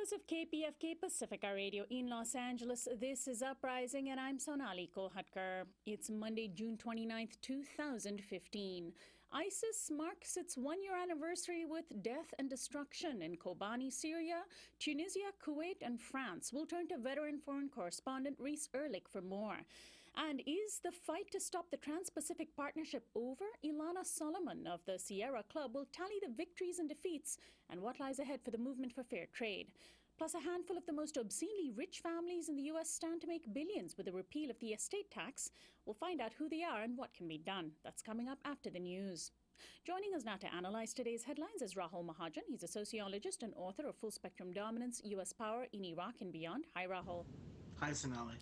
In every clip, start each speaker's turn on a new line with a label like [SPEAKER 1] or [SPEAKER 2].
[SPEAKER 1] Viewers of KPFK Pacifica Radio in Los Angeles, this is Uprising and I'm Sonali Kolhatkar. It's Monday, June 29th, 2015. ISIS marks its one-year anniversary with death and destruction in Kobani, Syria, Tunisia, Kuwait and France. We'll turn to veteran foreign correspondent Reese Erlich for more. And is the fight to stop the TransPacific Partnership over? Ilana Solomon of the Sierra Club will tally the victories and defeats and what lies ahead for the movement for fair trade. Plus, a handful of the most obscenely rich families in the U.S. stand to make billions with the repeal of the estate tax. We'll find out who they are and what can be done. That's coming up after the news. Joining us now to analyze today's headlines is Rahul Mahajan. He's a sociologist and author of Full Spectrum Dominance, U.S. Power in Iraq and Beyond. Hi, Rahul.
[SPEAKER 2] Hi, Sonali.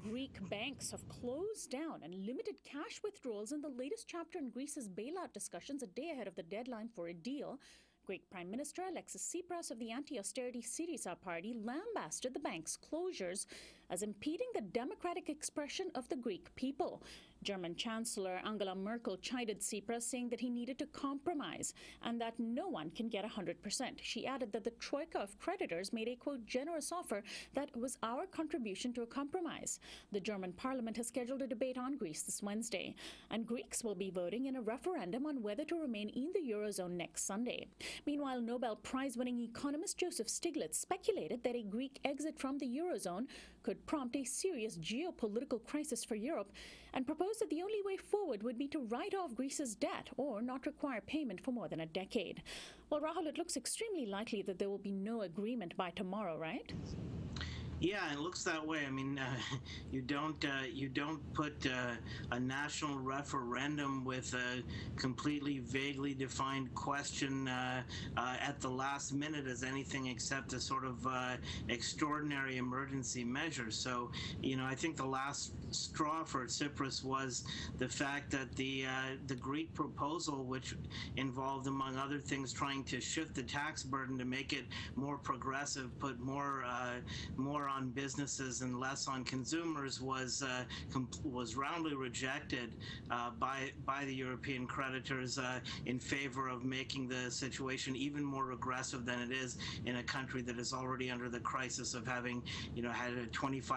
[SPEAKER 1] Greek banks have closed down and limited cash withdrawals in the latest chapter in Greece's bailout discussions a day ahead of the deadline for a deal. Greek Prime Minister Alexis Tsipras of the anti-austerity Syriza party lambasted the bank's closures as impeding the democratic expression of the Greek people. German Chancellor Angela Merkel chided Tsipras, saying that he needed to compromise and that no one can get 100%. She added that the troika of creditors made a, quote, generous offer that was our contribution to a compromise. The German parliament has scheduled a debate on Greece this Wednesday, and Greeks will be voting in a referendum on whether to remain in the Eurozone next Sunday. Meanwhile, Nobel Prize-winning economist Joseph Stiglitz speculated that a Greek exit from the Eurozone could prompt a serious geopolitical crisis for Europe and proposed that the only way forward would be to write off Greece's debt or not require payment for more than a decade. Well, Rahul, it looks extremely likely that there will be no agreement by tomorrow, right?
[SPEAKER 2] Yeah, it looks that way. I mean, you don't put a national referendum with a completely vaguely defined question at the last minute as anything except a sort of extraordinary emergency measure. So, I think the last straw for Tsipras was the fact that the Greek proposal, which involved, among other things, trying to shift the tax burden to make it more progressive, put more on businesses and less on consumers, was roundly rejected by the European creditors in favor of making the situation even more regressive than it is in a country that is already under the crisis of having had a 25%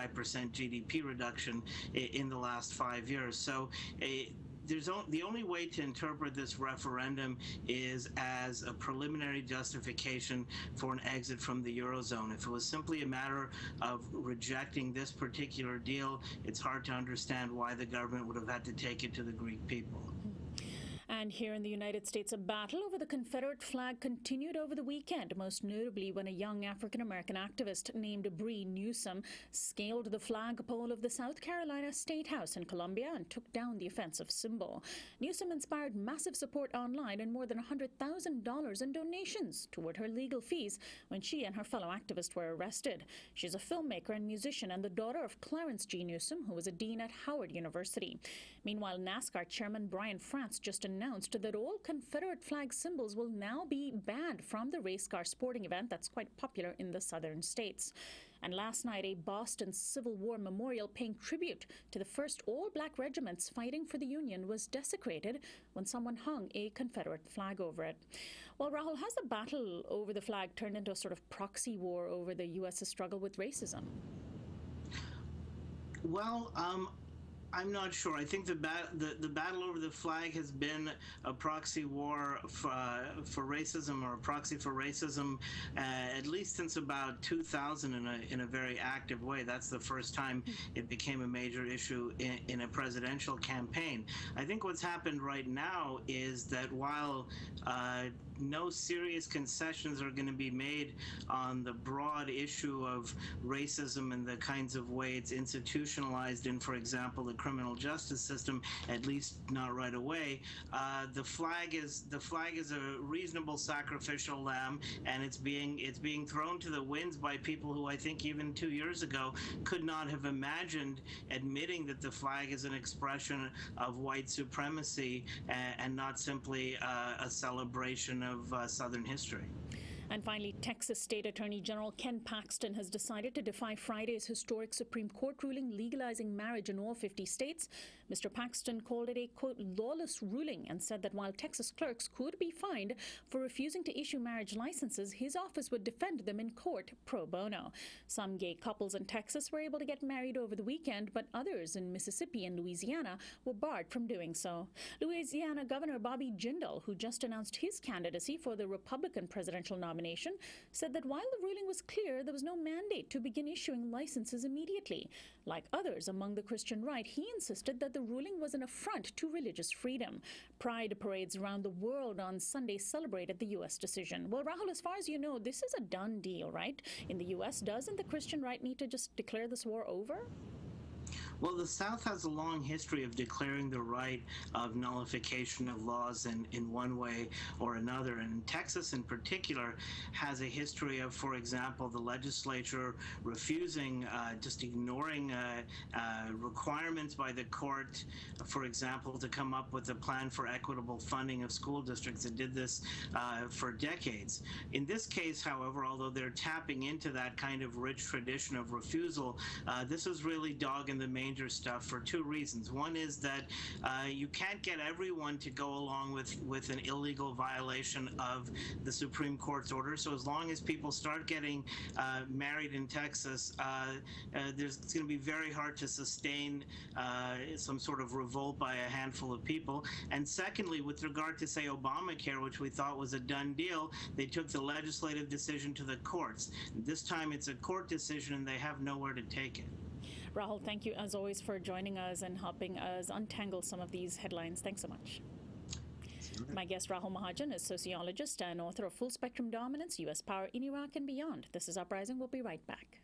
[SPEAKER 2] GDP reduction in the last 5 years. So the only way to interpret this referendum is as a preliminary justification for an exit from the Eurozone. If it was simply a matter of rejecting this particular deal, it's hard to understand why the government would have had to take it to the Greek people.
[SPEAKER 1] And here in the United States, a battle over the Confederate flag continued over the weekend, most notably when a young African-American activist named Bree Newsom scaled the flagpole of the South Carolina State House in Columbia and took down the offensive symbol. Newsom inspired massive support online and more than $100,000 in donations toward her legal fees when she and her fellow activists were arrested. She's a filmmaker and musician and the daughter of Clarence G. Newsom, who was a dean at Howard University. Meanwhile, NASCAR chairman Brian France just announced that all Confederate flag symbols will now be banned from the race car sporting event that's quite popular in the southern states. And last night, a Boston Civil War memorial paying tribute to the first all-black regiments fighting for the Union was desecrated when someone hung a Confederate flag over it. Well, Rahul, has the battle over the flag turned into a sort of proxy war over the U.S.'s struggle with racism?
[SPEAKER 2] Well, I'm not sure. I think the battle over the flag has been a proxy war for racism, or a proxy for racism, at least since about 2000 in a very active way. That's the first time it became a major issue in a presidential campaign. I think what's happened right now is that while no serious concessions are going to be made on the broad issue of racism and the kinds of way it's institutionalized in, for example, the criminal justice system, at least not right away. The flag is a reasonable sacrificial lamb, and it's being thrown to the winds by people who I think even 2 years ago could not have imagined admitting that the flag is an expression of white supremacy and not simply a celebration of Southern history.
[SPEAKER 1] And finally, Texas State Attorney General Ken Paxton has decided to defy Friday's historic Supreme Court ruling legalizing marriage in all 50 states. Mr. Paxton called it a, quote, lawless ruling and said that while Texas clerks could be fined for refusing to issue marriage licenses, his office would defend them in court pro bono. Some gay couples in Texas were able to get married over the weekend, but others in Mississippi and Louisiana were barred from doing so. Louisiana Governor Bobby Jindal, who just announced his candidacy for the Republican presidential nomination, said that while the ruling was clear, there was no mandate to begin issuing licenses immediately. Like others among the Christian right, he insisted that the ruling was an affront to religious freedom. Pride parades around the world on Sunday celebrated the U.S. decision. Well, Rahul, as far as you know, this is a done deal, right? In the U.S., doesn't the Christian right need to just declare this war over?
[SPEAKER 2] Well, the South has a long history of declaring the right of nullification of laws in one way or another. And Texas in particular has a history of, for example, the legislature refusing, just ignoring requirements by the court, for example, to come up with a plan for equitable funding of school districts. It did this for decades. In this case, however, although they're tapping into that kind of rich tradition of refusal, this is really dog in the manger stuff for two reasons. One is that you can't get everyone to go along with an illegal violation of the Supreme Court's order. So as long as people start getting married in Texas, it's going to be very hard to sustain some sort of revolt by a handful of people. And secondly, with regard to, say, Obamacare, which we thought was a done deal, they took the legislative decision to the courts. This time it's a court decision and they have nowhere to take it.
[SPEAKER 1] Rahul, thank you as always for joining us and helping us untangle some of these headlines. Thanks so much. My guest, Rahul Mahajan, is sociologist and author of Full Spectrum Dominance, U.S. Power in Iraq and Beyond. This is Uprising. We'll be right back.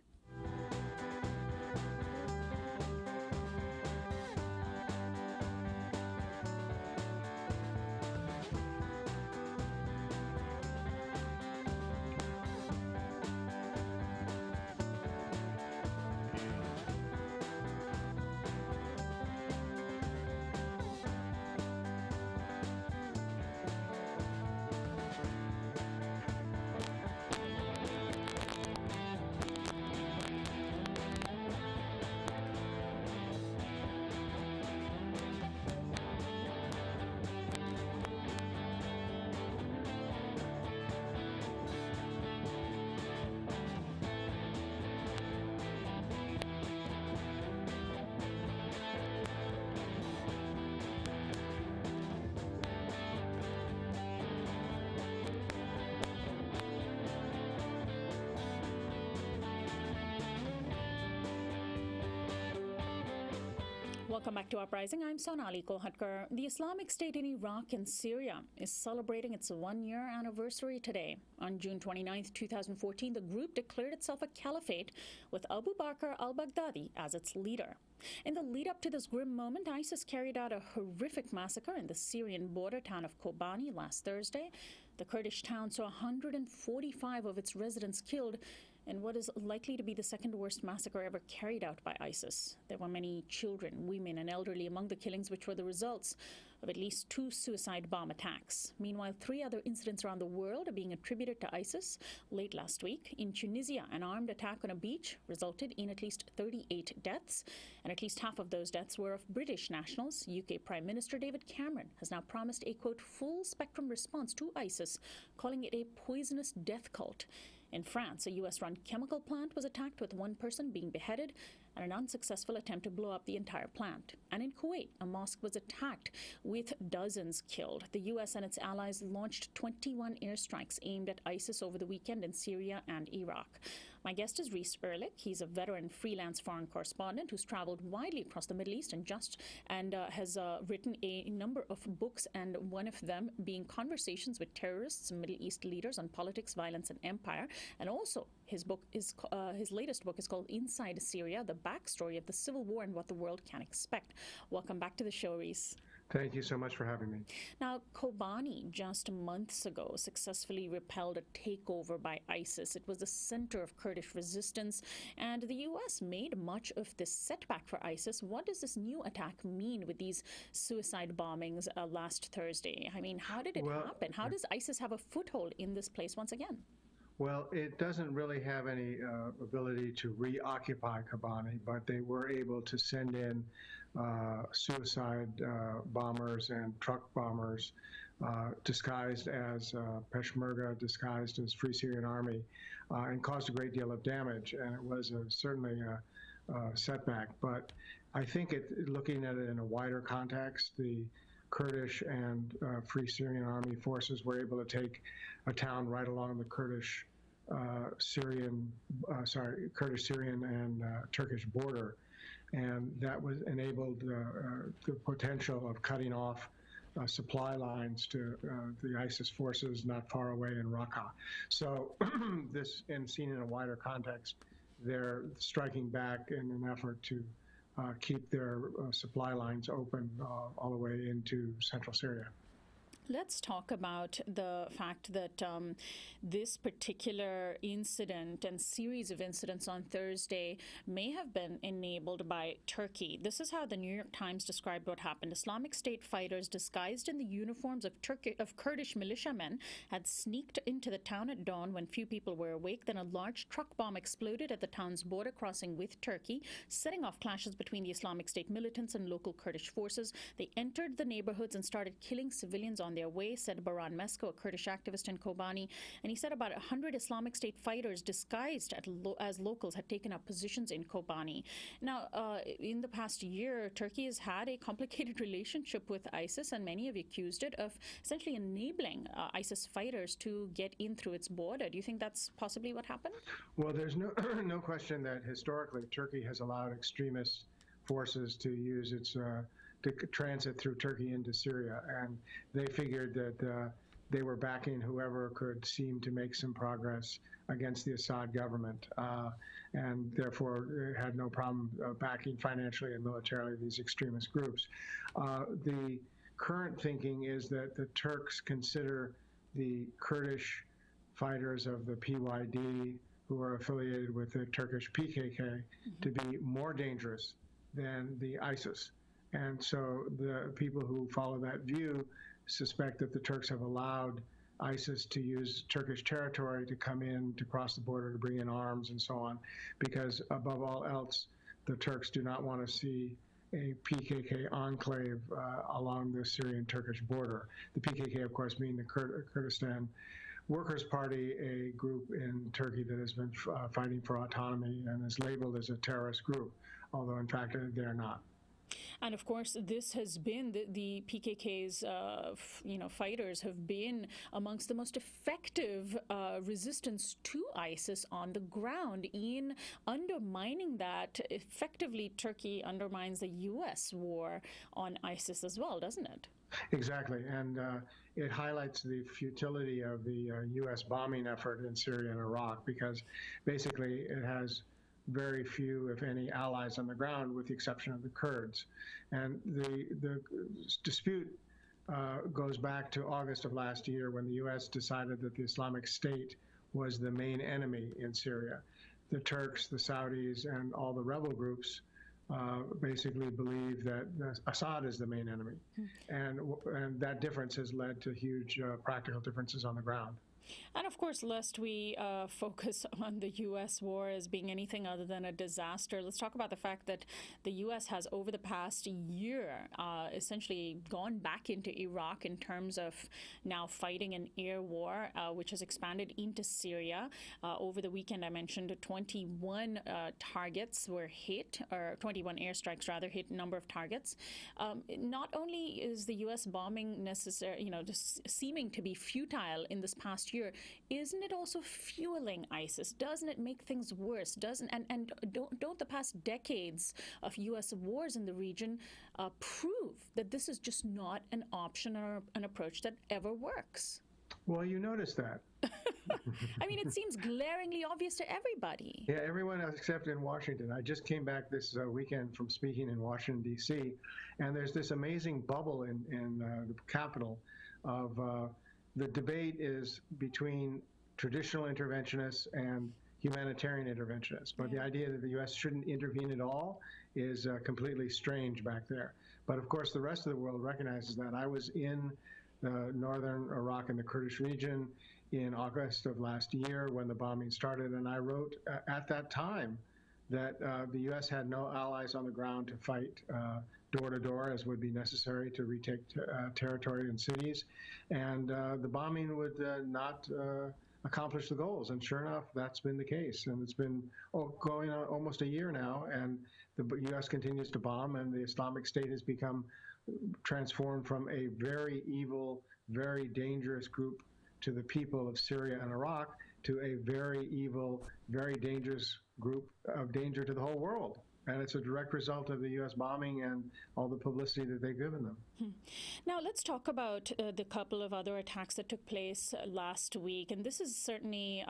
[SPEAKER 1] Welcome back to Uprising. I'm Sonali. The Islamic State in Iraq and Syria is celebrating its one-year anniversary today. On June 29, 2014, the group declared itself a caliphate with Abu Bakr al-Baghdadi as its leader. In the lead-up to this grim moment, ISIS carried out a horrific massacre in the Syrian border town of Kobani last Thursday. The Kurdish town saw 145 of its residents killed in what is likely to be the second worst massacre ever carried out by ISIS. There were many children, women, and elderly among the killings, which were the results of at least 2 suicide bomb attacks. Meanwhile, 3 other incidents around the world are being attributed to ISIS. Late last week, in Tunisia, an armed attack on a beach resulted in at least 38 deaths, and at least half of those deaths were of British nationals. UK Prime Minister David Cameron has now promised a, quote, full-spectrum response to ISIS, calling it a poisonous death cult. In France, a U.S.-run chemical plant was attacked with 1 person being beheaded and an unsuccessful attempt to blow up the entire plant. And in Kuwait, a mosque was attacked with dozens killed. The U.S. and its allies launched 21 airstrikes aimed at ISIS over the weekend in Syria and Iraq. My guest is Reese Erlich. He's a veteran freelance foreign correspondent who's traveled widely across the Middle East and has written a number of books, and one of them being Conversations with Terrorists, Middle East Leaders on Politics, Violence, and Empire. And also, his latest book is called Inside Syria, the backstory of the civil war and what the world can expect. Welcome back to the show, Reese.
[SPEAKER 3] Thank you so much for having me.
[SPEAKER 1] Now, Kobani just months ago successfully repelled a takeover by ISIS. It was the center of Kurdish resistance, and the U.S. made much of this setback for ISIS. What does this new attack mean with these suicide bombings last Thursday? I mean, how did it happen? How does ISIS have a foothold in this place once again?
[SPEAKER 3] Well, it doesn't really have any ability to reoccupy Kobani, but they were able to send in suicide bombers and truck bombers disguised as Peshmerga, disguised as Free Syrian Army, and caused a great deal of damage. And it was certainly a setback. But I think looking at it in a wider context, the Kurdish and Free Syrian Army forces were able to take a town right along the Kurdish Syrian and Turkish border, and that was enabled the potential of cutting off supply lines to the ISIS forces not far away in Raqqa. So this, and seen in a wider context, they're striking back in an effort to keep their supply lines open all the way into central Syria.
[SPEAKER 1] Let's talk about the fact that this particular incident and series of incidents on Thursday may have been enabled by Turkey. This is how the New York Times described what happened. Islamic State fighters disguised in the uniforms of Kurdish militiamen had sneaked into the town at dawn when few people were awake. Then a large truck bomb exploded at the town's border crossing with Turkey, setting off clashes between the Islamic State militants and local Kurdish forces. They entered the neighborhoods and started killing civilians on their way, said Baran Mesko, a Kurdish activist in Kobani. And he said about 100 Islamic State fighters disguised as locals had taken up positions in Kobani. Now, in the past year, Turkey has had a complicated relationship with ISIS, and many have accused it of essentially enabling ISIS fighters to get in through its border. Do you think that's possibly what happened?
[SPEAKER 3] Well, there's no question that historically Turkey has allowed extremist forces to use its to transit through Turkey into Syria, and they figured that they were backing whoever could seem to make some progress against the Assad government, and therefore had no problem backing financially and militarily these extremist groups. The current thinking is that the Turks consider the Kurdish fighters of the PYD, who are affiliated with the Turkish PKK, to be more dangerous than the ISIS. And so the people who follow that view suspect that the Turks have allowed ISIS to use Turkish territory to come in, to cross the border, to bring in arms and so on, because above all else, the Turks do not want to see a PKK enclave along the Syrian-Turkish border. The PKK, of course, being the Kurdistan Workers' Party, a group in Turkey that has been fighting for autonomy and is labeled as a terrorist group, although in fact they are not.
[SPEAKER 1] And of course, this has been the PKK's, fighters have been amongst the most effective resistance to ISIS on the ground in undermining that. Effectively, Turkey undermines the U.S. war on ISIS as well, doesn't it?
[SPEAKER 3] Exactly, and it highlights the futility of the U.S. bombing effort in Syria and Iraq, because basically it has very few, if any, allies on the ground, with the exception of the Kurds. And the dispute goes back to August of last year, when the U.S. decided that the Islamic State was the main enemy in Syria. The Turks, the Saudis, and all the rebel groups basically believe that Assad is the main enemy. And that difference has led to huge practical differences on the ground.
[SPEAKER 1] And of course, lest we focus on the U.S. war as being anything other than a disaster, let's talk about the fact that the U.S. has, over the past year, essentially gone back into Iraq in terms of now fighting an air war, which has expanded into Syria. Over the weekend, I mentioned 21 targets were hit, or 21 airstrikes, rather, hit a number of targets. Not only is the U.S. bombing just seeming to be futile in this past year, isn't it also fueling ISIS? Doesn't it make things worse? Don't the past decades of U.S. wars in the region prove that this is just not an option or an approach that ever works?
[SPEAKER 3] Well, you notice that.
[SPEAKER 1] I mean, it seems glaringly obvious to everybody.
[SPEAKER 3] Yeah, everyone except in Washington. I just came back this weekend from speaking in Washington, D.C., and there's this amazing bubble in the Capitol of the debate is between traditional interventionists and humanitarian interventionists. But the idea that the U.S. shouldn't intervene at all is completely strange back there. But of course, the rest of the world recognizes that. I was in northern Iraq in the Kurdish region, in August of last year when the bombing started, and I wrote at that time that the U.S. had no allies on the ground to fight door to door as would be necessary to retake territory and cities, and the bombing would not accomplish the goals. And sure enough, that's been the case. And it's been going on almost a year now, and the U.S. continues to bomb, and the Islamic State has become transformed from a very evil, very dangerous group to the people of Syria and Iraq to a very evil, very dangerous group of danger to the whole world. And it's a direct result of the U.S. bombing and all the publicity that they've given them.
[SPEAKER 1] Now, let's talk about the couple of other attacks that took place last week. And this is certainly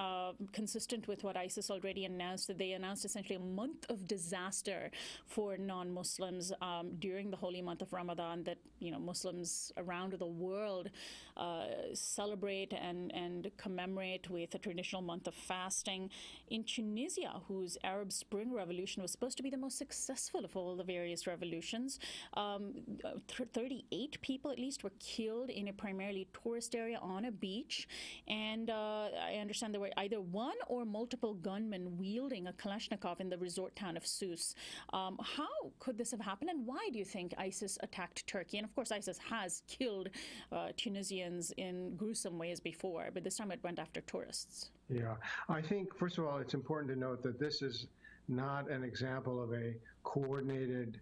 [SPEAKER 1] consistent with what ISIS already announced. That they announced essentially a month of disaster for non-Muslims during the holy month of Ramadan that, Muslims around the world celebrate and commemorate with a traditional month of fasting. In Tunisia, whose Arab Spring Revolution was supposed to be the most successful of all the various revolutions, 38 people at least were killed in a primarily tourist area on a beach. And I understand there were either one or multiple gunmen wielding a Kalashnikov in the resort town of Sousse. How could this have happened, and why do you think ISIS attacked Turkey? And of course, ISIS has killed Tunisians in gruesome ways before, but this time it went after tourists.
[SPEAKER 3] Yeah, I think, first of all, it's important to note that this is not an example of a coordinated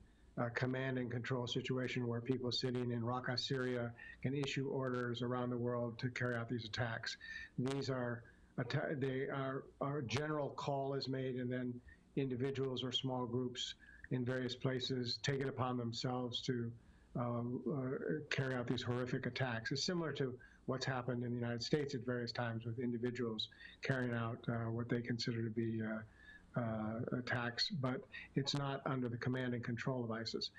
[SPEAKER 3] command and control situation where people sitting in Raqqa, Syria, can issue orders around the world to carry out these attacks. These are a general call is made, and then individuals or small groups in various places take it upon themselves to carry out these horrific attacks. It's similar to what's happened in the United States at various times with individuals carrying out what they consider to be attacks, but it's not under the command and control of ISIS.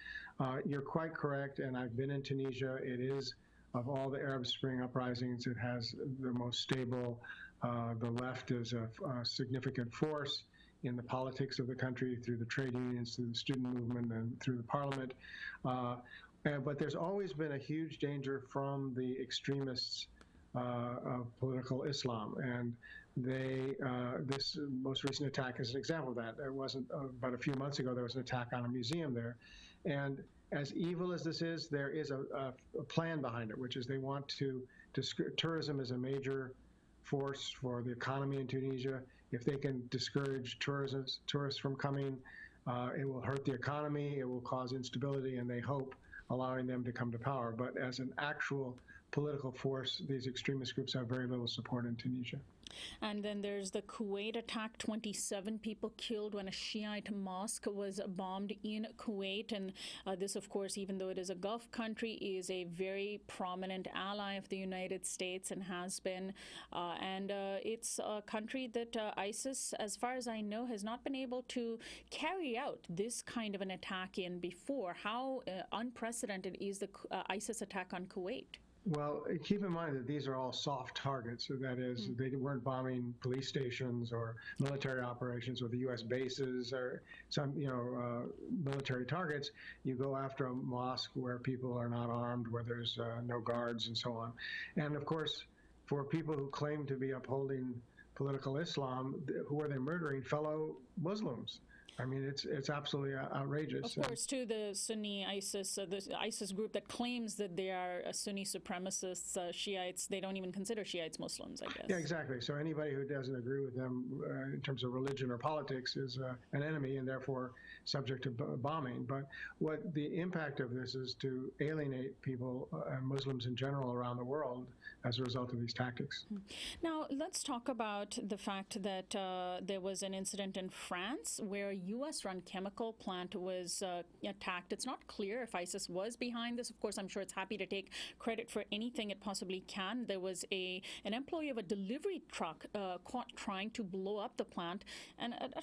[SPEAKER 3] You're quite correct, and I've been in Tunisia. It is, of all the Arab Spring uprisings, it has the most stable. The left is a significant force in the politics of the country through the trade unions, through the student movement, and through the parliament. But there's always been a huge danger from the extremists of political Islam, and this most recent attack is an example of that. It wasn't but a few months ago there was an attack on a museum there, and as evil as this is, there is a plan behind it, which is they want to tourism is a major force for the economy in Tunisia. If they can discourage tourists from coming, it will hurt the economy, it will cause instability, and they hope allowing them to come to power. But as an actual political force, these extremist groups have very little support in Tunisia.
[SPEAKER 1] And then there's the Kuwait attack, 27 people killed when a Shiite mosque was bombed in Kuwait. And this, of course, even though it is a Gulf country, is a very prominent ally of the United States and has been. And it's a country that ISIS, as far as I know, has not been able to carry out this kind of an attack in before. How unprecedented is the ISIS attack on Kuwait?
[SPEAKER 3] Well, keep in mind that these are all soft targets. So that is, they weren't bombing police stations or military operations or the U.S. bases or some, military targets. You go after a mosque where people are not armed, where there's no guards and so on. And of course, for people who claim to be upholding political Islam, who are they murdering? Fellow Muslims. I mean, it's absolutely outrageous.
[SPEAKER 1] Of course, too, the Sunni ISIS, the ISIS group that claims that they are Sunni supremacists, Shiites, they don't even consider Shiites Muslims, I guess.
[SPEAKER 3] Yeah, exactly. So anybody who doesn't agree with them in terms of religion or politics is an enemy and therefore subject to bombing. But what the impact of this is to alienate people, Muslims in general around the world, as a result of these tactics.
[SPEAKER 1] Now, let's talk about the fact that there was an incident in France where a U.S.-run chemical plant was attacked. It's not clear if ISIS was behind this. Of course, I'm sure it's happy to take credit for anything it possibly can. There was an employee of a delivery truck caught trying to blow up the plant, and a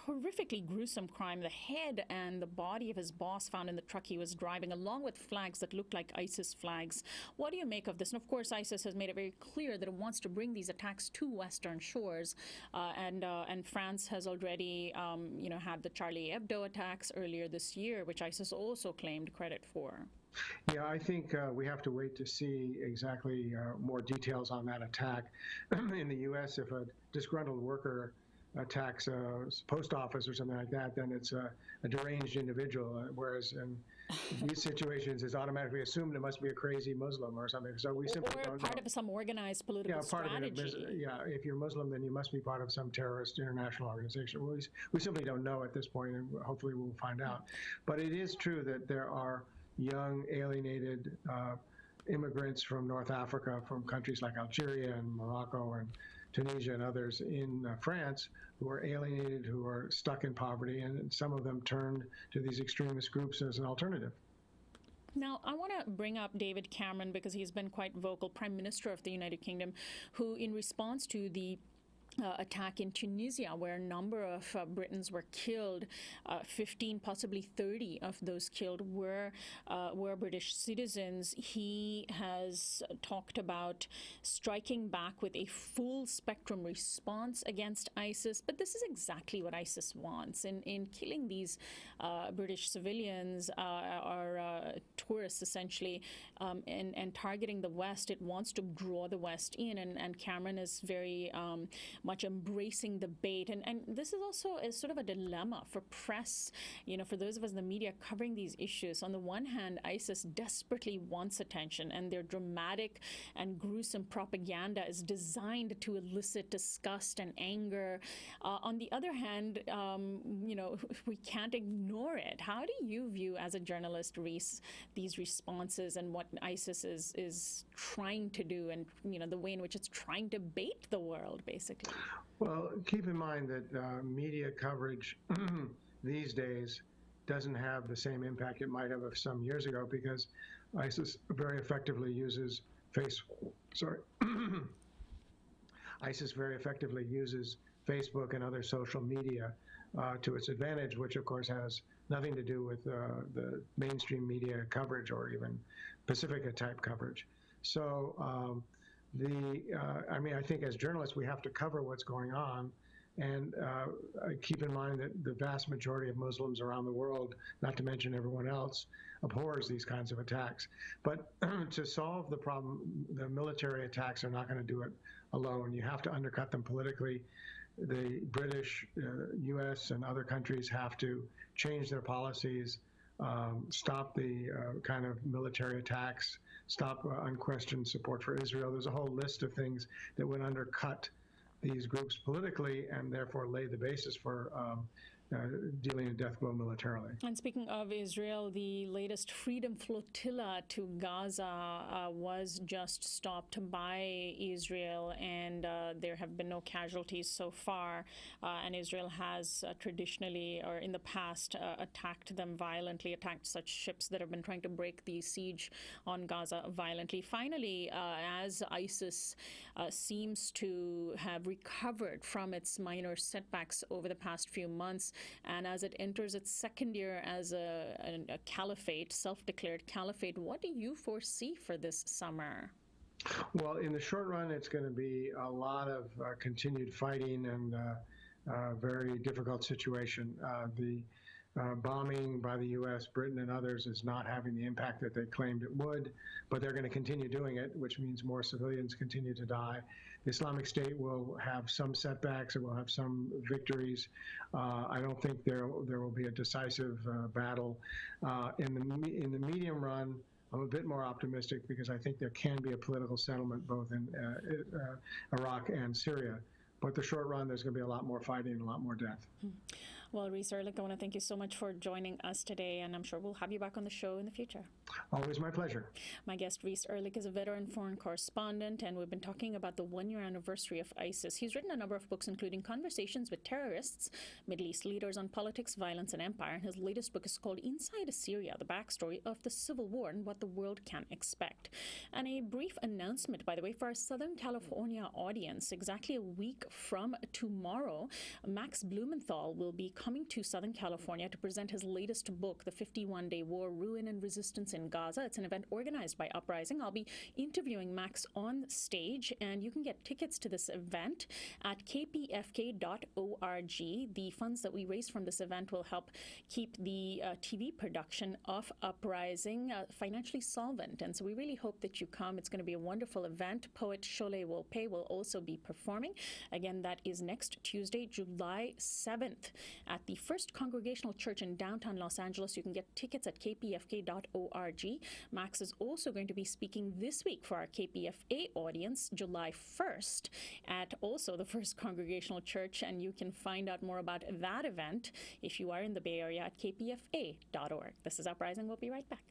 [SPEAKER 1] horrifically gruesome crime. The head and the body of his boss found in the truck he was driving, along with flags that looked like ISIS flags. What do you make of this? And of course, ISIS has made it very clear that it wants to bring these attacks to Western shores, and France has already, had the Charlie Hebdo attacks earlier this year, which ISIS also claimed credit for.
[SPEAKER 3] Yeah, I think we have to wait to see exactly more details on that attack. In the U.S., if a disgruntled worker attacks a post office or something like that, then it's a deranged individual, whereas in these situations, it's automatically assumed it must be a crazy Muslim or something. So we simply don't know.
[SPEAKER 1] Part of some organized political strategy.
[SPEAKER 3] If you're Muslim, then you must be part of some terrorist international organization. We simply don't know at this point, and hopefully we'll find out. But it is true that there are young, alienated immigrants from North Africa, from countries like Algeria and Morocco and Tunisia and others in France, who are alienated, who are stuck in poverty, and some of them turned to these extremist groups as an alternative.
[SPEAKER 1] Now, I want to bring up David Cameron because he's been quite vocal, Prime Minister of the United Kingdom, who in response to the attack in Tunisia, where a number of Britons were killed, 15, possibly 30 of those killed were British citizens. He has talked about striking back with a full spectrum response against ISIS, but this is exactly what ISIS wants. In killing these British civilians or tourists, essentially, and targeting the West, it wants to draw the West in, and Cameron is very much embracing the bait. And this is also a sort of a dilemma for press, for those of us in the media covering these issues. On the one hand, ISIS desperately wants attention, and their dramatic and gruesome propaganda is designed to elicit disgust and anger. On the other hand, we can't ignore it. How do you view, as a journalist, Reese, these responses and what ISIS is trying to do, and the way in which it's trying to bait the world, basically?
[SPEAKER 3] Well, keep in mind that media coverage these days doesn't have the same impact it might have some years ago, because ISIS very effectively uses ISIS very effectively uses Facebook and other social media to its advantage, which of course has nothing to do with the mainstream media coverage or even Pacifica type coverage. So I think as journalists, we have to cover what's going on, and keep in mind that the vast majority of Muslims around the world, not to mention everyone else, abhors these kinds of attacks. But to solve the problem, the military attacks are not going to do it alone. You have to undercut them politically. The British, U.S., and other countries have to change their policies, stop the kind of military attacks, stop unquestioned support for Israel. There's a whole list of things that would undercut these groups politically and therefore lay the basis for dealing a death blow militarily.
[SPEAKER 1] And speaking of Israel, the latest Freedom Flotilla to Gaza was just stopped by Israel, and there have been no casualties so far. And Israel has traditionally, or in the past, attacked them violently, attacked such ships that have been trying to break the siege on Gaza violently. Finally, as ISIS seems to have recovered from its minor setbacks over the past few months, and as it enters its second year as a caliphate, self-declared caliphate, what do you foresee for this summer?
[SPEAKER 3] Well, in the short run, it's going to be a lot of continued fighting and a very difficult situation. The bombing by the U.S., Britain, and others is not having the impact that they claimed it would, but they're going to continue doing it, which means more civilians continue to die. The Islamic State will have some setbacks, it will have some victories. I don't think there will be a decisive battle. In the medium run, I'm a bit more optimistic because I think there can be a political settlement both in Iraq and Syria. But the short run, there's going to be a lot more fighting and a lot more death.
[SPEAKER 1] Well, Reese Erlich, I want to thank you so much for joining us today, and I'm sure we'll have you back on the show in the future.
[SPEAKER 3] Always my pleasure.
[SPEAKER 1] My guest, Reese Erlich, is a veteran foreign correspondent, and we've been talking about the one-year anniversary of ISIS. He's written a number of books, including Conversations with Terrorists, Middle East Leaders on Politics, Violence, and Empire. And his latest book is called Inside Syria, the Backstory of the Civil War and What the World Can Expect. And a brief announcement, by the way, for our Southern California audience. Exactly a week from tomorrow, Max Blumenthal will be coming to Southern California to present his latest book, The 51-Day War, Ruin and Resistance in Gaza. It's an event organized by Uprising. I'll be interviewing Max on stage, and you can get tickets to this event at kpfk.org. The funds that we raise from this event will help keep the TV production of Uprising financially solvent. And so we really hope that you come. It's going to be a wonderful event. Poet Sholay Wolpe will also be performing. Again, that is next Tuesday, July 7th at the First Congregational Church in downtown Los Angeles. You can get tickets at kpfk.org. Max is also going to be speaking this week for our KPFA audience, July 1st, at also the First Congregational Church, and you can find out more about that event if you are in the Bay Area at kpfa.org. This is Uprising. We'll be right back.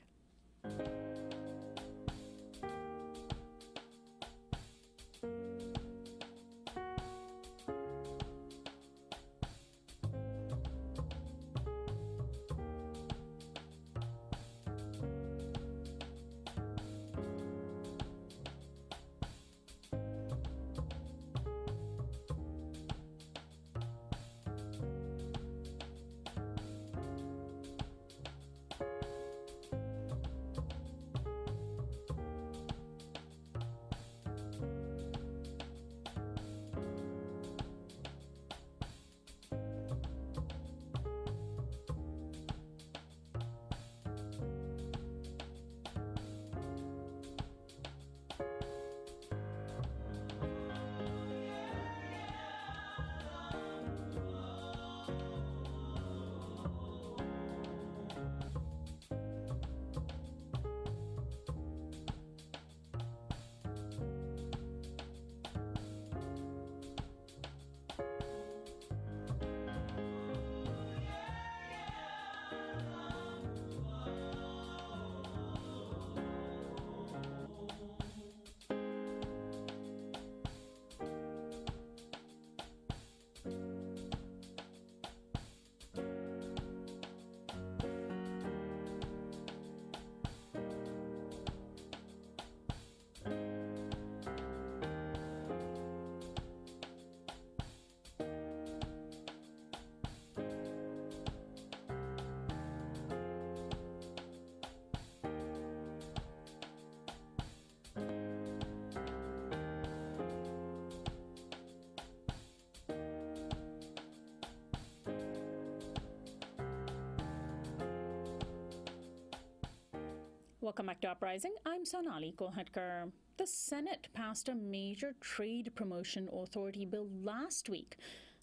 [SPEAKER 1] Welcome back to Uprising. I'm Sonali Kolhatkar. The Senate passed a major trade promotion authority bill last week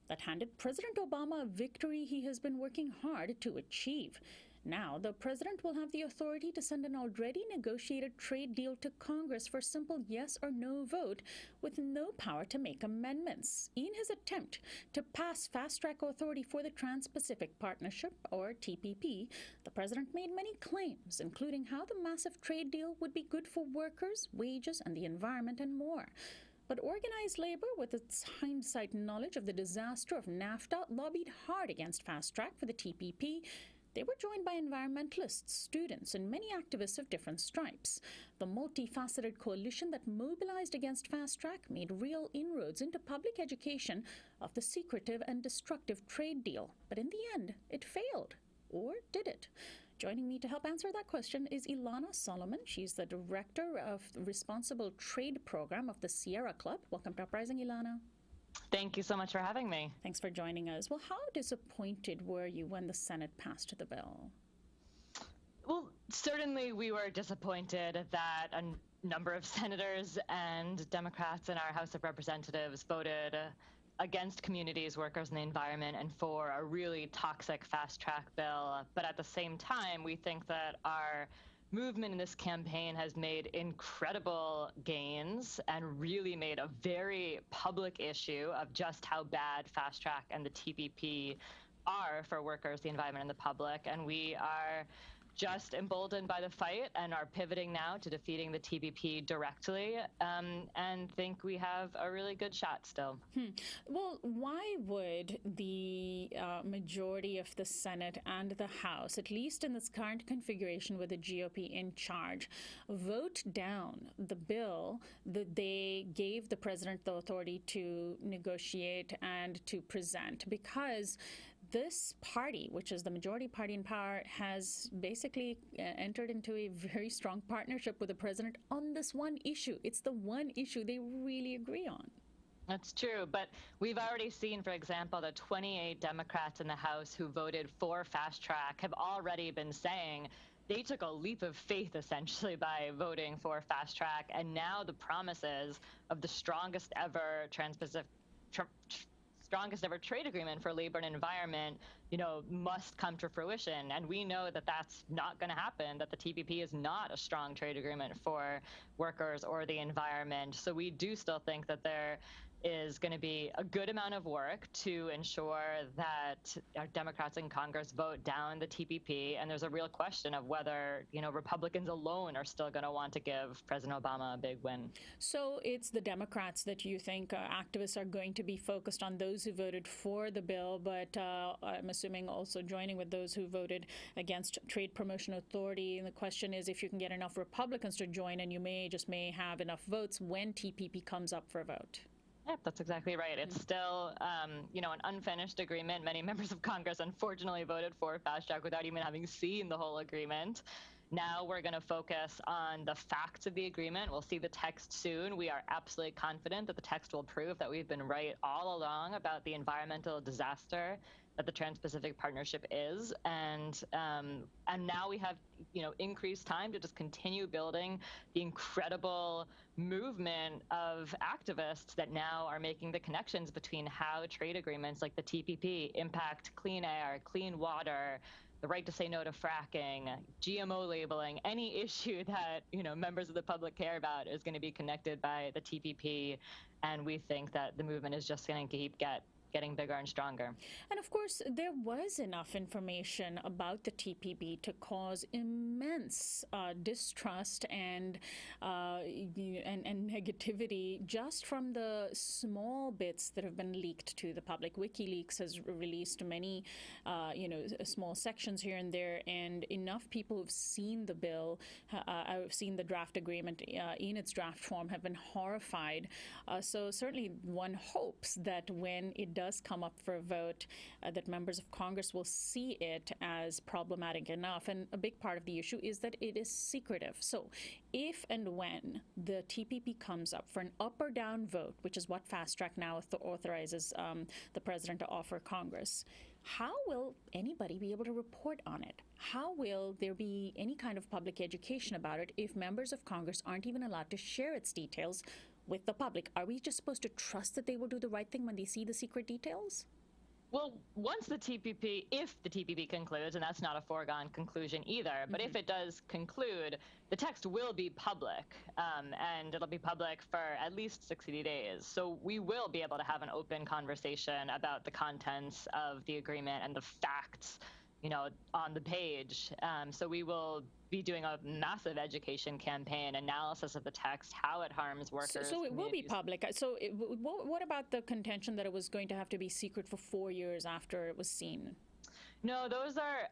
[SPEAKER 1] that handed President Obama a victory he has been working hard to achieve. Now, the president will have the authority to send an already negotiated trade deal to Congress for a simple yes or no vote with no power to make amendments. In his attempt to pass fast-track authority for the TransPacific Partnership, or TPP, the president made many claims, including how the massive trade deal would be good for workers, wages, and the environment, and more. But organized labor, with its hindsight knowledge of the disaster of NAFTA, lobbied hard against fast-track for the TPP. They were joined by environmentalists, students, and many activists of different stripes. The multifaceted coalition that mobilized against Fast Track made real inroads into public education of the secretive and destructive trade deal. But in the end, it failed. Or did it? Joining me to help answer that question is Ilana Solomon. She's the director of the Responsible Trade Program of the Sierra Club. Welcome to Uprising, Ilana.
[SPEAKER 4] Thank you so much for having me.
[SPEAKER 1] Thanks for joining us. Well, how disappointed were you when the Senate passed the bill?
[SPEAKER 4] Well, certainly we were disappointed that a number of senators and Democrats in our House of Representatives voted against communities, workers, and the environment, and for a really toxic fast-track bill. But at the same time, we think that our movement in this campaign has made incredible gains and really made a very public issue of just how bad Fast Track and the TPP are for workers, the environment, and the public. And we are just emboldened by the fight and are pivoting now to defeating the TPP directly, and think we have a really good shot still.
[SPEAKER 1] Well, why would the majority of the Senate and the House, at least in this current configuration with the GOP in charge, vote down the bill that they gave the president the authority to negotiate and to present? Because this party, which is the majority party in power, has basically entered into a very strong partnership with the president on this one issue. It's the one issue they really agree on.
[SPEAKER 4] That's true, but we've already seen, for example, the 28 Democrats in the House who voted for fast track have already been saying they took a leap of faith, essentially, by voting for fast track, and now the promises of the strongest ever trade agreement for labor and environment, must come to fruition. And we know that that's not going to happen, that the TPP is not a strong trade agreement for workers or the environment. So we do still think that there is going to be a good amount of work to ensure that our Democrats in Congress vote down the TPP. And there's a real question of whether, Republicans alone are still going to want to give President Obama a big win.
[SPEAKER 1] So it's the Democrats that you think activists are going to be focused on, those who voted for the bill, but I'm assuming also joining with those who voted against Trade Promotion Authority. And the question is if you can get enough Republicans to join, and you may have enough votes when TPP comes up for a vote.
[SPEAKER 4] Yep, that's exactly right. It's still, an unfinished agreement. Many members of Congress, unfortunately, voted for fast track without even having seen the whole agreement. Now we're going to focus on the facts of the agreement. We'll see the text soon. We are absolutely confident that the text will prove that we've been right all along about the environmental disaster that the Trans-Pacific Partnership is, and now we have increased time to just continue building the incredible movement of activists that now are making the connections between how trade agreements like the TPP impact clean air, clean water, the right to say no to fracking, GMO labeling. Any issue that members of the public care about is going to be connected by the TPP, and we think that the movement is just going to keep getting bigger and stronger.
[SPEAKER 1] And of course, there was enough information about the TPP to cause immense distrust and negativity just from the small bits that have been leaked to the public. WikiLeaks has released many, small sections here and there, and enough people who've seen the bill, have seen the draft agreement in its draft form, have been horrified. So certainly one hopes that when it does come up for a vote, that members of Congress will see it as problematic enough. And a big part of the issue is that it is secretive. So if and when the TPP comes up for an up or down vote, which is what fast track now authorizes the president to offer Congress, how will anybody be able to report on it? How will there be any kind of public education about it if members of Congress aren't even allowed to share its details with the public? Are we just supposed to trust that they will do the right thing when they see the secret details?
[SPEAKER 4] Well, if the TPP concludes, and that's not a foregone conclusion either, but if it does conclude, the text will be public, and it'll be public for at least 60 days. So we will be able to have an open conversation about the contents of the agreement and the facts, on the page. So we will be doing a massive education campaign, analysis of the text, how it harms workers.
[SPEAKER 1] So it will be public. So what about the contention that it was going to have to be secret for 4 years after it was seen?
[SPEAKER 4] No, those are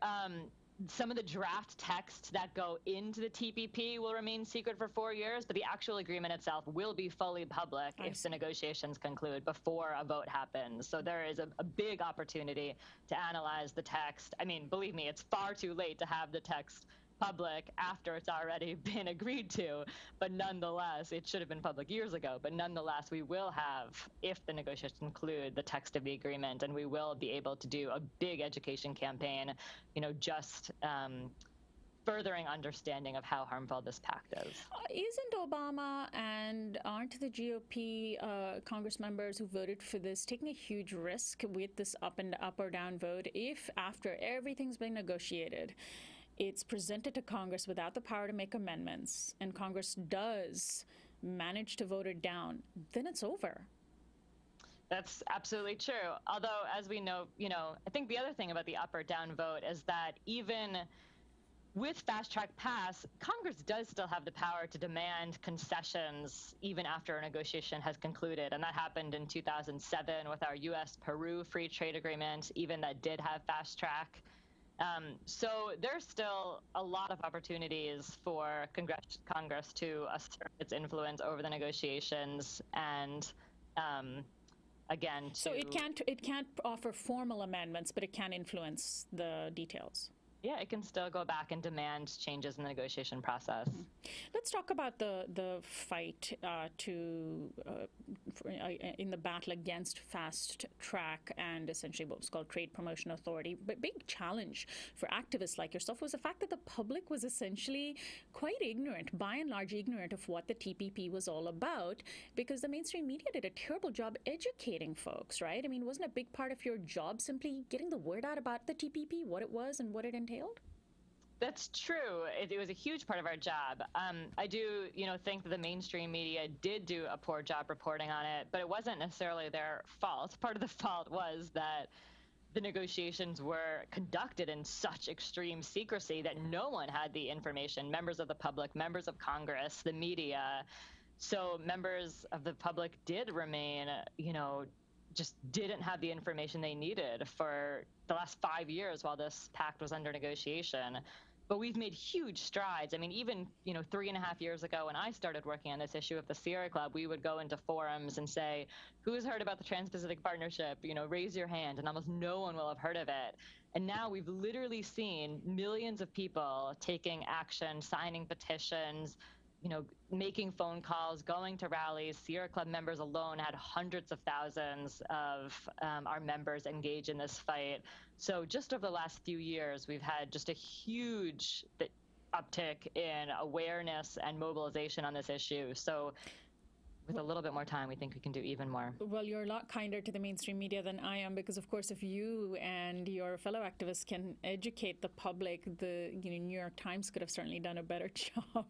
[SPEAKER 4] some of the draft texts that go into the TPP will remain secret for 4 years, but the actual agreement itself will be fully public if the negotiations conclude before a vote happens. So there is a big opportunity to analyze the text. I mean, believe me, it's far too late to have the text public after it's already been agreed to, but nonetheless, it should have been public years ago, but nonetheless, we will have, if the negotiations conclude, the text of the agreement, and we will be able to do a big education campaign, just furthering understanding of how harmful this pact is.
[SPEAKER 1] Isn't Obama and aren't the GOP Congress members who voted for this taking a huge risk with this up or down vote if after everything's been negotiated, it's presented to Congress without the power to make amendments, and Congress does manage to vote it down, then it's over?
[SPEAKER 4] That's absolutely true. Although, as we know, I think the other thing about the up or down vote is that even with fast track pass, Congress does still have the power to demand concessions even after a negotiation has concluded. And that happened in 2007 with our U.S.-Peru free trade agreement, even that did have fast track. So there's still a lot of opportunities for Congress to assert its influence over the negotiations and again,
[SPEAKER 1] So it can't offer formal amendments, but it can influence the details.
[SPEAKER 4] Yeah, it can still go back and demand changes in the negotiation process.
[SPEAKER 1] Let's talk about the fight in the battle against fast track and essentially what's called Trade Promotion Authority. But big challenge for activists like yourself was the fact that the public was essentially quite ignorant, by and large ignorant of what the TPP was all about, because the mainstream media did a terrible job educating folks, right? I mean, wasn't a big part of your job simply getting the word out about the TPP, what it was and what it entailed?
[SPEAKER 4] That's true. It was a huge part of our job. I do, think that the mainstream media did do a poor job reporting on it, but it wasn't necessarily their fault. Part of the fault was that the negotiations were conducted in such extreme secrecy that no one had the information, members of the public, members of Congress, the media. So members of the public did remain, just didn't have the information they needed for the last 5 years while this pact was under negotiation. But we've made huge strides. I mean, even, 3.5 years ago when I started working on this issue of the Sierra Club, we would go into forums and say, who's heard about the Trans-Pacific Partnership? Raise your hand, and almost no one will have heard of it. And now we've literally seen millions of people taking action, signing petitions, making phone calls, going to rallies. Sierra Club members alone had hundreds of thousands of our members engage in this fight. So just over the last few years, we've had just a huge uptick in awareness and mobilization on this issue. So with a little bit more time, we think we can do even more.
[SPEAKER 1] Well, you're a lot kinder to the mainstream media than I am, because, of course, if you and your fellow activists can educate the public, the New York Times could have certainly done a better job.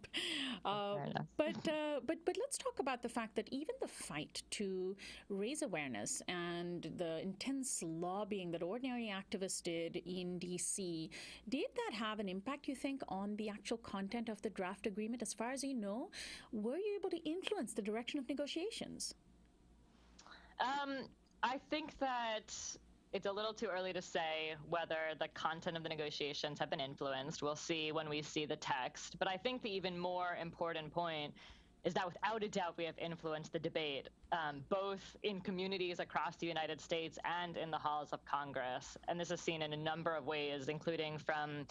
[SPEAKER 1] But let's talk about the fact that even the fight to raise awareness and the intense lobbying that ordinary activists did in D.C., did that have an impact, you think, on the actual content of the draft agreement? As far as you know, were you able to influence the direction of negotiations?
[SPEAKER 4] I think that it's a little too early to say whether the content of the negotiations have been influenced. We'll see when we see the text. But I think the even more important point is that without a doubt we have influenced the debate, both in communities across the United States and in the halls of Congress. And this is seen in a number of ways, including from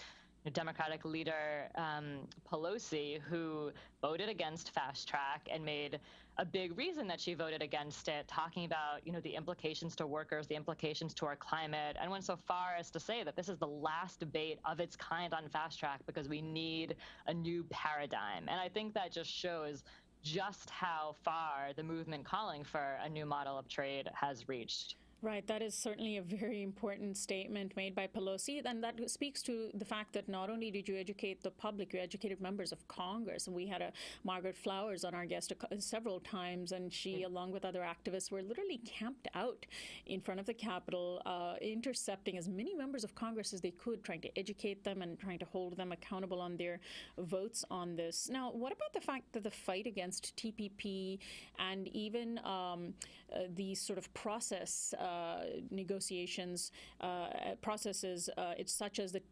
[SPEAKER 4] Democratic leader Pelosi, who voted against fast track and made a big reason that she voted against it, talking about, the implications to workers, the implications to our climate, and went so far as to say that this is the last debate of its kind on fast track because we need a new paradigm. And I think that just shows just how far the movement calling for a new model of trade has reached.
[SPEAKER 1] Right, that is certainly a very important statement made by Pelosi, and that speaks to the fact that not only did you educate the public, you educated members of Congress. And we had Margaret Flowers on our guest several times, and she, along with other activists, were literally camped out in front of the Capitol, intercepting as many members of Congress as they could, trying to educate them and trying to hold them accountable on their votes on this. Now, what about the fact that the fight against TPP and even the sort of negotiations processes, it's such as the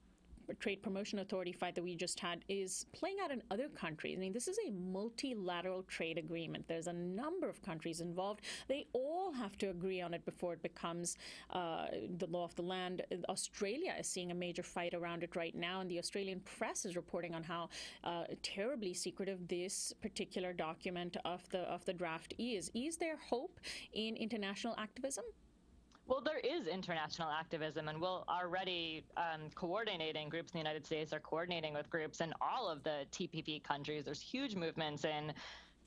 [SPEAKER 1] Trade Promotion Authority fight that we just had, is playing out in other countries. I mean, this is a multilateral trade agreement. There's a number of countries involved. They all have to agree on it before it becomes the law of the land. Australia is seeing a major fight around it right now, and the Australian press is reporting on how terribly secretive this particular document of the draft is. Is there hope in international activism?
[SPEAKER 4] Well, there is international activism, and we're already coordinating. Groups in the United States are coordinating with groups in all of the TPP countries. There's huge movements in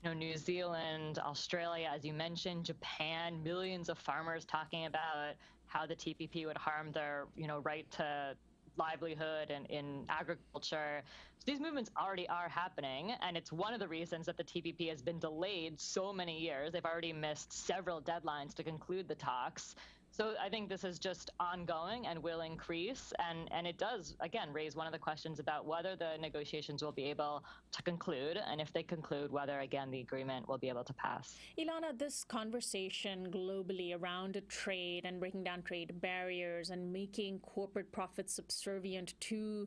[SPEAKER 4] New Zealand, Australia, as you mentioned, Japan, millions of farmers talking about how the TPP would harm their right to livelihood and in agriculture. So these movements already are happening, and it's one of the reasons that the TPP has been delayed so many years. They've already missed several deadlines to conclude the talks. So I think this is just ongoing and will increase. And it does, again, raise one of the questions about whether the negotiations will be able to conclude, and if they conclude, whether, again, the agreement will be able to pass.
[SPEAKER 1] Ilana, this conversation globally around trade and breaking down trade barriers and making corporate profits subservient to,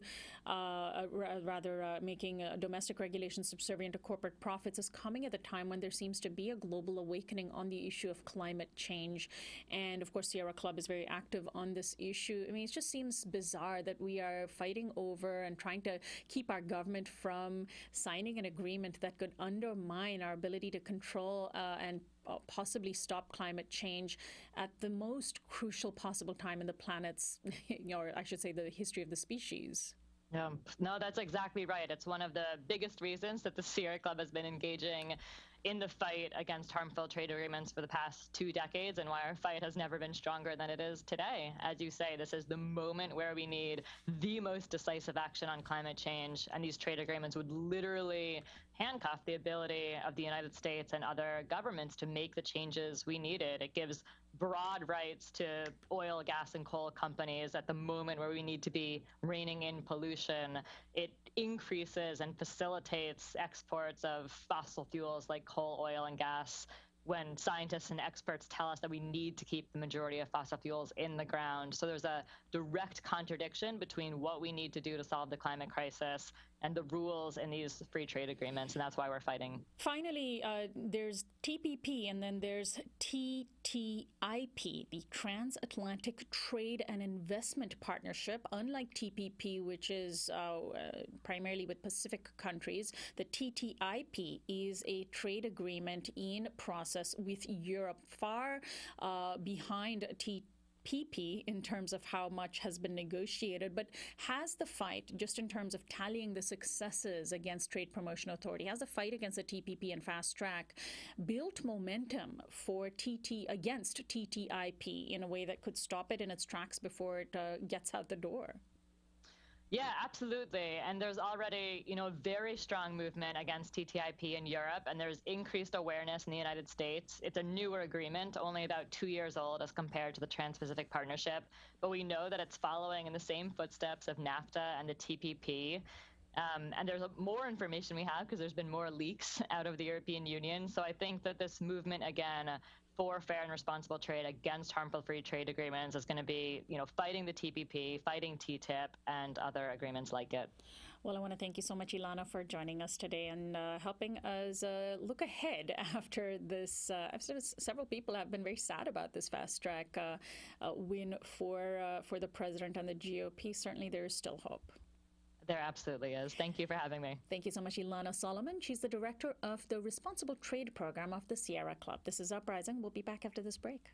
[SPEAKER 1] making domestic regulations subservient to corporate profits is coming at a time when there seems to be a global awakening on the issue of climate change. And of course, Sierra Club is very active on this issue. I mean, it just seems bizarre that we are fighting over and trying to keep our government from signing an agreement that could undermine our ability to control and possibly stop climate change at the most crucial possible time in the planet's, or I should say, the history of the species.
[SPEAKER 4] Yeah, no, that's exactly right. It's one of the biggest reasons that the Sierra Club has been engaging in the fight against harmful trade agreements for the past 2 decades, and why our fight has never been stronger than it is today. As you say, this is the moment where we need the most decisive action on climate change, and these trade agreements would literally handcuff the ability of the United States and other governments to make the changes we needed. It gives broad rights to oil, gas, and coal companies at the moment where we need to be reining in pollution. It increases and facilitates exports of fossil fuels like coal, oil, and gas, when scientists and experts tell us that we need to keep the majority of fossil fuels in the ground. So there's a direct contradiction between what we need to do to solve the climate crisis and the rules in these free trade agreements, and that's why we're fighting.
[SPEAKER 1] Finally, there's TPP, and then there's TTIP, the Transatlantic Trade and Investment Partnership. Unlike TPP, which is primarily with Pacific countries, the TTIP is a trade agreement in process with Europe, far behind TPP in terms of how much has been negotiated. But has the fight, just in terms of tallying the successes against Trade Promotion Authority, has the fight against the TPP and fast track built momentum for against TTIP in a way that could stop it in its tracks before it gets out the door?
[SPEAKER 4] Yeah, absolutely. And there's already, very strong movement against TTIP in Europe, and there's increased awareness in the United States. It's a newer agreement, only about 2 years old as compared to the Trans-Pacific Partnership, but we know that it's following in the same footsteps of NAFTA and the TPP. And there's more information we have because there's been more leaks out of the European Union. So I think that this movement, again, for fair and responsible trade against harmful free trade agreements is going to be, fighting the TPP, fighting TTIP, and other agreements like it.
[SPEAKER 1] Well, I want to thank you so much, Ilana, for joining us today and helping us look ahead after this. Several people have been very sad about this fast track win for the president and the GOP. Certainly, there is still hope.
[SPEAKER 4] There absolutely is. Thank you for having me.
[SPEAKER 1] Thank you so much, Ilana Solomon. She's the director of the Responsible Trade Program of the Sierra Club. This is Uprising. We'll be back after this break.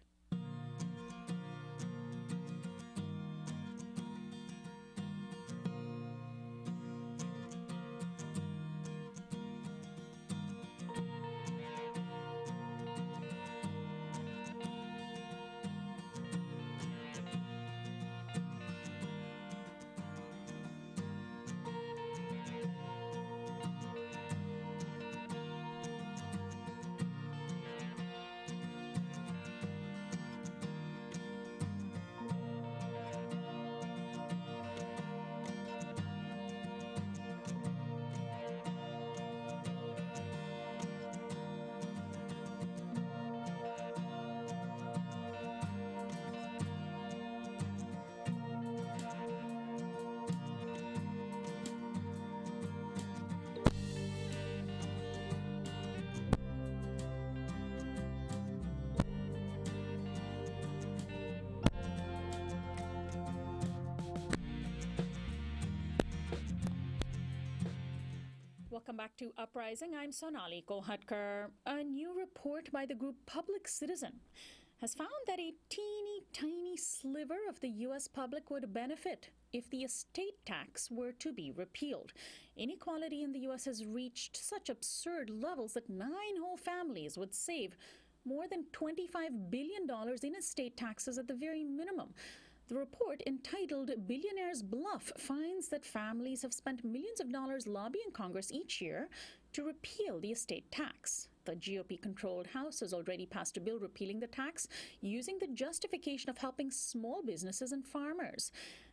[SPEAKER 1] Welcome back to Uprising. I'm Sonali Kolhatkar. A new report by the group Public Citizen has found that a teeny tiny sliver of the U.S. public would benefit if the estate tax were to be repealed. Inequality in the U.S. has reached such absurd levels that 9 whole families would save more than $25 billion in estate taxes at the very minimum. The report, entitled Billionaire's Bluff, finds that families have spent millions of dollars lobbying Congress each year to repeal the estate tax. The GOP-controlled House has already passed a bill repealing the tax using the justification of helping small businesses and farmers.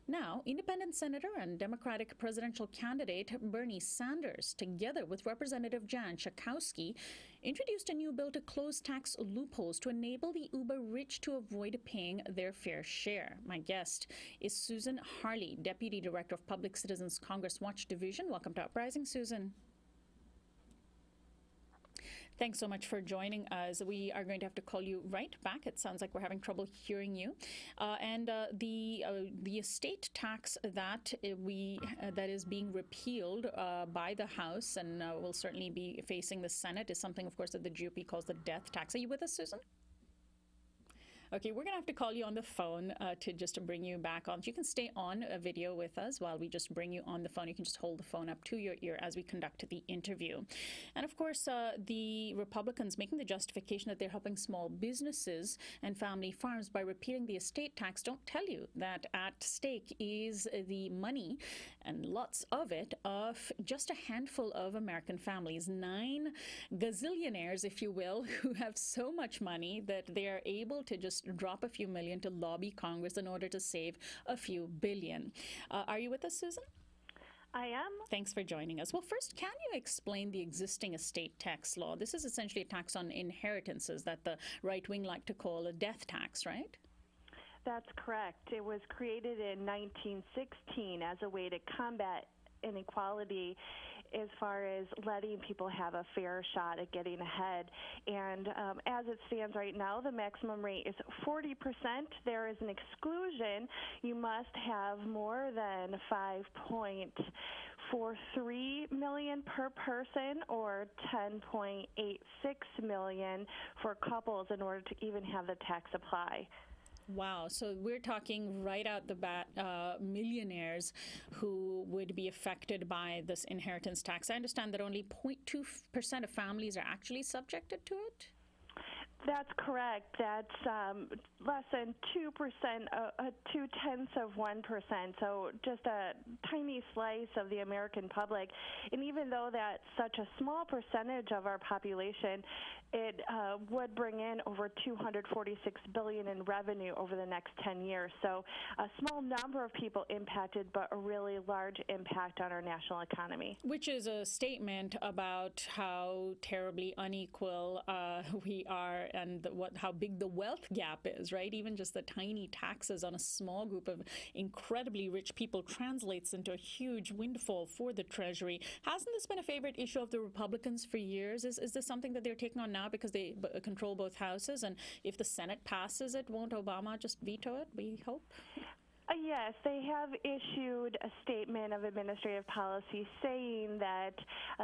[SPEAKER 1] Now, independent senator and Democratic presidential candidate Bernie Sanders, together with Representative Jan Schakowsky, introduced a new bill to close tax loopholes to enable the uber-rich to avoid paying their fair share. My guest is Susan Harley, Deputy Director of Public Citizens Congress Watch Division. Welcome to Uprising, Susan. Thanks so much for joining us. We are going to have to call you right back. It sounds like we're having trouble hearing you. The estate tax that that is being repealed by the House and will certainly be facing the Senate is something, of course, that the GOP calls the death tax. Are you with us, Susan? Okay, we're going to have to call you on the phone to bring you back on. You can stay on a video with us while we just bring you on the phone. You can just hold the phone up to your ear as we conduct the interview. And of course, the Republicans making the justification that they're helping small businesses and family farms by repealing the estate tax don't tell you that at stake is the money, and lots of it, of just a handful of American families, 9 gazillionaires, if you will, who have so much money that they are able to just drop a few million to lobby Congress in order to save a few billion. Are you with us, Susan?
[SPEAKER 5] I am.
[SPEAKER 1] Thanks for joining us. Well, first, can you explain the existing estate tax law? This is essentially a tax on inheritances that the right wing like to call a death tax, right?
[SPEAKER 5] That's correct. It was created in 1916 as a way to combat inequality as far as letting people have a fair shot at getting ahead. And as it stands right now, the maximum rate is 40%. There is an exclusion. You must have more than 5.43 million per person or 10.86 million for couples in order to even have the tax apply.
[SPEAKER 1] Wow. So we're talking right out the bat, millionaires who would be affected by this inheritance tax. I understand that only 0.2% of families are actually subjected to it.
[SPEAKER 5] That's correct. That's less than 2%, 0.2%. So just a tiny slice of the American public. And even though that's such a small percentage of our population, it would bring in over $246 billion in revenue over the next 10 years. So a small number of people impacted, but a really large impact on our national economy.
[SPEAKER 1] Which is a statement about how terribly unequal we are and how big the wealth gap is, right? Even just the tiny taxes on a small group of incredibly rich people translates into a huge windfall for the Treasury. Hasn't this been a favorite issue of the Republicans for years? Is this something that they're taking on now because they control both houses? And if the Senate passes it, won't Obama just veto it, we hope?
[SPEAKER 5] Yes, they have issued a statement of administrative policy saying that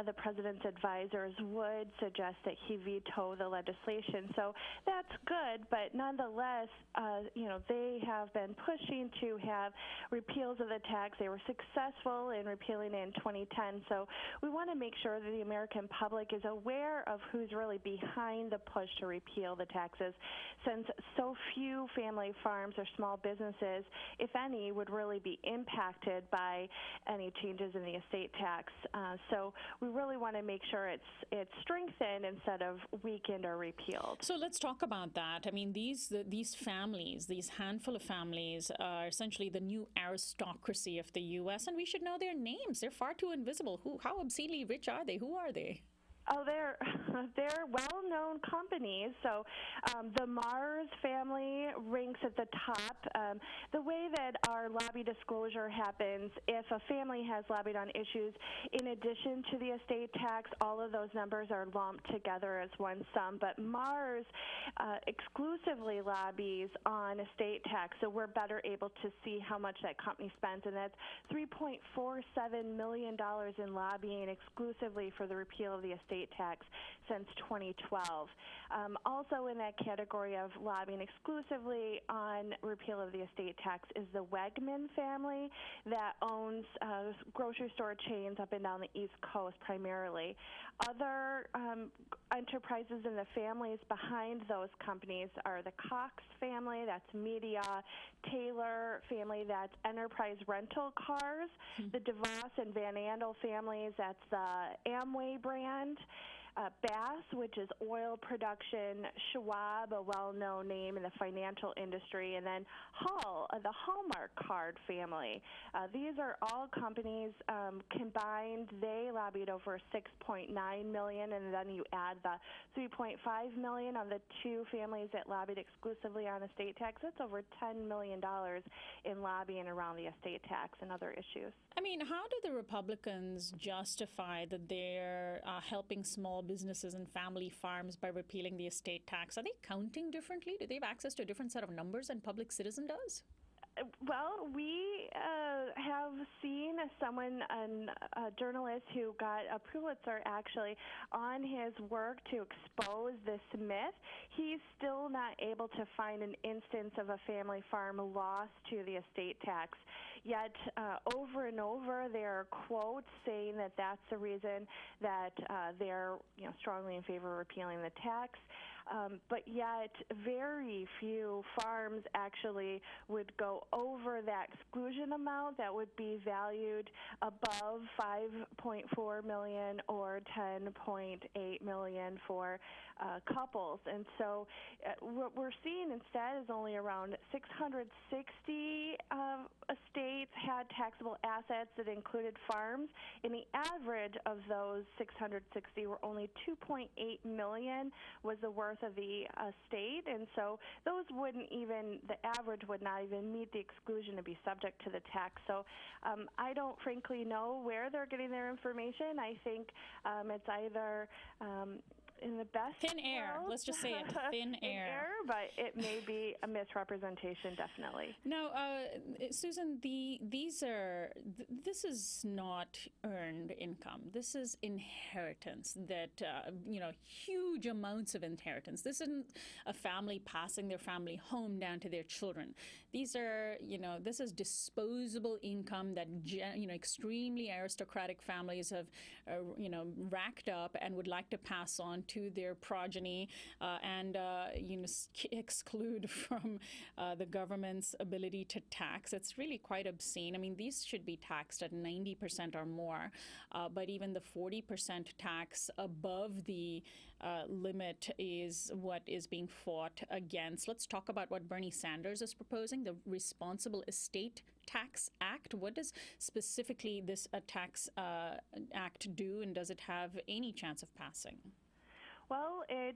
[SPEAKER 5] the president's advisors would suggest that he veto the legislation. So that's good, but nonetheless, they have been pushing to have repeals of the tax. They were successful in repealing it in 2010. So we want to make sure that the American public is aware of who's really behind the push to repeal the taxes, since so few family farms or small businesses, if any, would really be impacted by any changes in the estate tax. So we really want to make sure it's strengthened instead of weakened or repealed.
[SPEAKER 1] So let's talk about that. I mean, these families, these handful of families, are essentially the new aristocracy of the U.S., and we should know their names. They're far too invisible. How obscenely rich are they? Who are they?
[SPEAKER 5] Oh, they're well-known companies. So the Mars family ranks at the top. The way that our lobby disclosure happens, if a family has lobbied on issues in addition to the estate tax, all of those numbers are lumped together as one sum. But Mars exclusively lobbies on estate tax, so we're better able to see how much that company spends, and that's $3.47 million in lobbying exclusively for the repeal of the estate tax since 2012. Also in that category of lobbying exclusively on repeal of the estate tax is the Wegman family that owns grocery store chains up and down the East Coast primarily. Other enterprises and the families behind those companies are the Cox family, that's media, Taylor family, that's Enterprise Rental Cars, the DeVos and Van Andel families, that's the Amway brand. Bass, which is oil production, Schwab, a well-known name in the financial industry, and then Hall, the Hallmark card family. These are all companies combined. They lobbied over $6.9 million, and then you add the $3.5 million of the two families that lobbied exclusively on estate tax. That's over $10 million in lobbying around the estate tax and other issues.
[SPEAKER 1] I mean, how do the Republicans justify that they're helping small businesses and family farms by repealing the estate tax? Are they counting differently? Do they have access to a different set of numbers than Public Citizen does?
[SPEAKER 5] Well, we have seen a journalist who got a Pulitzer actually on his work to expose this myth. He's still not able to find an instance of a family farm lost to the estate tax. Yet over and over there are quotes saying that that's the reason that they're strongly in favor of repealing the tax. But yet very few farms actually would go over that exclusion amount that would be valued above $5.4 million or $10.8 million for couples. And so what we're seeing instead is only around 660 estates had taxable assets that included farms, and the average of those 660 were only $2.8 million was the worth of the estate, and so those the average would not even meet the exclusion to be subject to the tax. So I don't frankly know where they're getting their information. I think it's either in the best
[SPEAKER 1] thin air.
[SPEAKER 5] world,
[SPEAKER 1] Let's just say it, thin air.
[SPEAKER 5] But it may be a misrepresentation, definitely.
[SPEAKER 1] Now, Susan, this is not earned income. This is inheritance. That huge amounts of inheritance. This isn't a family passing their family home down to their children. These are, this is disposable income that extremely aristocratic families have, racked up and would like to pass on to their progeny and exclude from the government's ability to tax. It's really quite obscene. I mean, these should be taxed at 90% or more, but even the 40% tax above the limit is what is being fought against. Let's talk about what Bernie Sanders is proposing, the Responsible Estate Tax Act. What does specifically this tax act do, and does it have any chance of passing?
[SPEAKER 5] Well, it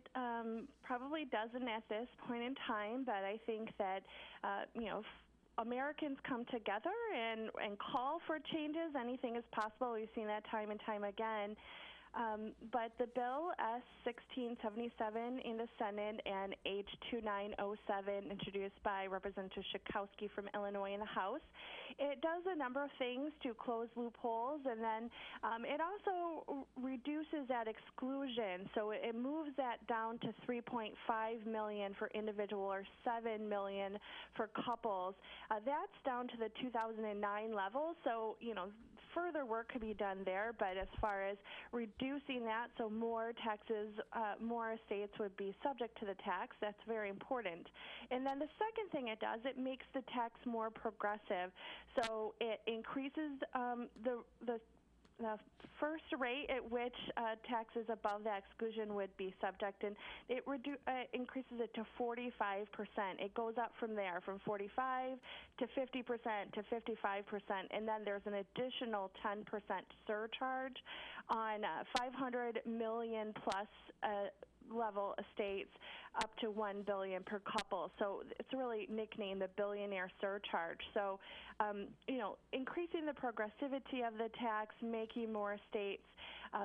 [SPEAKER 5] probably doesn't at this point in time, but I think that, if Americans come together and call for changes, anything is possible. We've seen that time and time again. But the bill S-1677 in the Senate and H-2907 introduced by Representative Schakowsky from Illinois in the House, it does a number of things to close loopholes, and then it also reduces that exclusion. So it moves that down to $3.5 million for individual or $7 million for couples. That's down to the 2009 level. So, further work could be done there, but as far as reducing that so more taxes, more estates would be subject to the tax, that's very important. And then the second thing it does, it makes the tax more progressive. So it increases the first rate at which taxes above that exclusion would be subject, and it increases it to 45%. It goes up from there, from 45 to 50% to 55%, and then there's an additional 10% surcharge on 500 million plus level estates up to $1 billion per couple. So it's really nicknamed the billionaire surcharge. So, increasing the progressivity of the tax, making more estates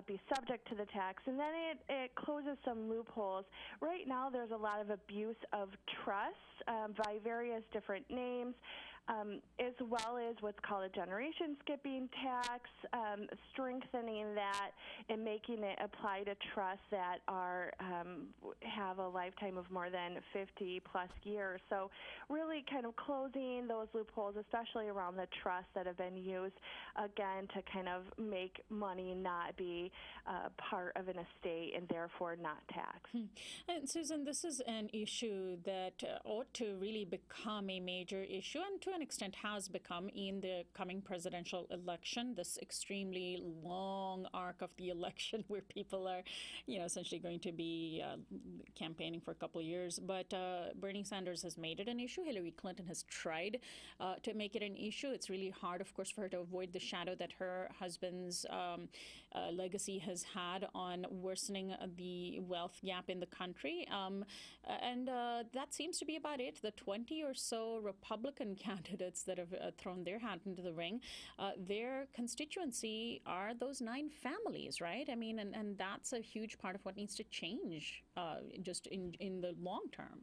[SPEAKER 5] be subject to the tax, and then it closes some loopholes. Right now, there's a lot of abuse of trust by various different names, as well as what's called a generation skipping tax, strengthening that and making it apply to trusts that have a lifetime of more than 50 plus years. So really kind of closing those loopholes, especially around the trusts that have been used, again, to kind of make money not be part of an estate and therefore not taxed.
[SPEAKER 1] And Susan, this is an issue that ought to really become a major issue and to to an extent has become in the coming presidential election, this extremely long arc of the election where people are, essentially going to be campaigning for a couple of years. But Bernie Sanders has made it an issue. Hillary Clinton has tried to make it an issue. It's really hard, of course, for her to avoid the shadow that her husband's legacy has had on worsening the wealth gap in the country. And that seems to be about it. The 20 or so Republican candidates that have thrown their hat into the ring, their constituency are those 9 families, right? I mean, and that's a huge part of what needs to change just in the long term.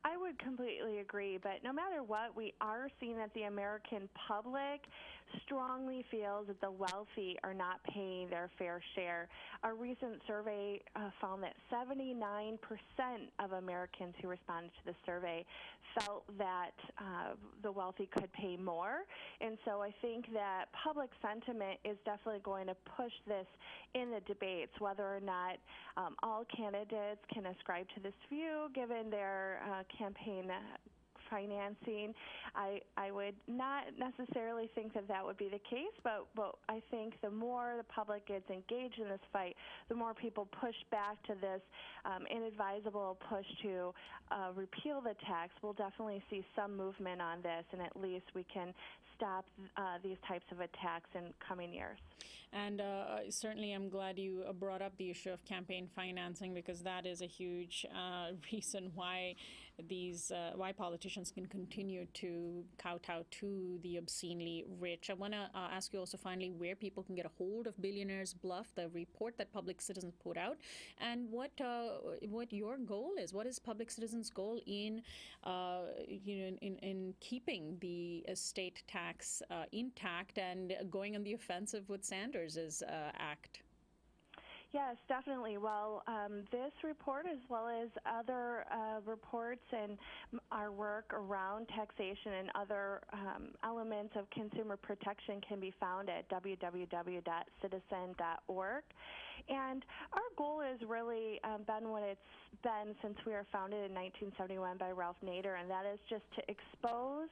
[SPEAKER 5] I would completely agree, but no matter what, we are seeing that the American public strongly feels that the wealthy are not paying their fair share. A recent survey found that 79% of Americans who responded to the survey felt that the wealthy could pay more. And so I think that public sentiment is definitely going to push this in the debates, whether or not all candidates can ascribe to this view given their campaign financing. I would not necessarily think that that would be the case, but I think the more the public gets engaged in this fight, the more people push back to this inadvisable push to repeal the tax. We'll definitely see some movement on this, and at least we can stop these types of attacks in coming years.
[SPEAKER 1] And certainly I'm glad you brought up the issue of campaign financing, because that is a huge reason why why politicians can continue to kowtow to the obscenely rich. I want to ask you also finally where people can get a hold of Billionaires Bluff, the report that Public Citizen put out, and what your goal is. What is Public Citizen's goal in in keeping the estate tax intact and going on the offensive with Sanders' act?
[SPEAKER 5] Yes, definitely. Well, this report, as well as other reports and our work around taxation and other elements of consumer protection, can be found at www.citizen.org. And our goal has really been what it's been since we were founded in 1971 by Ralph Nader, and that is just to expose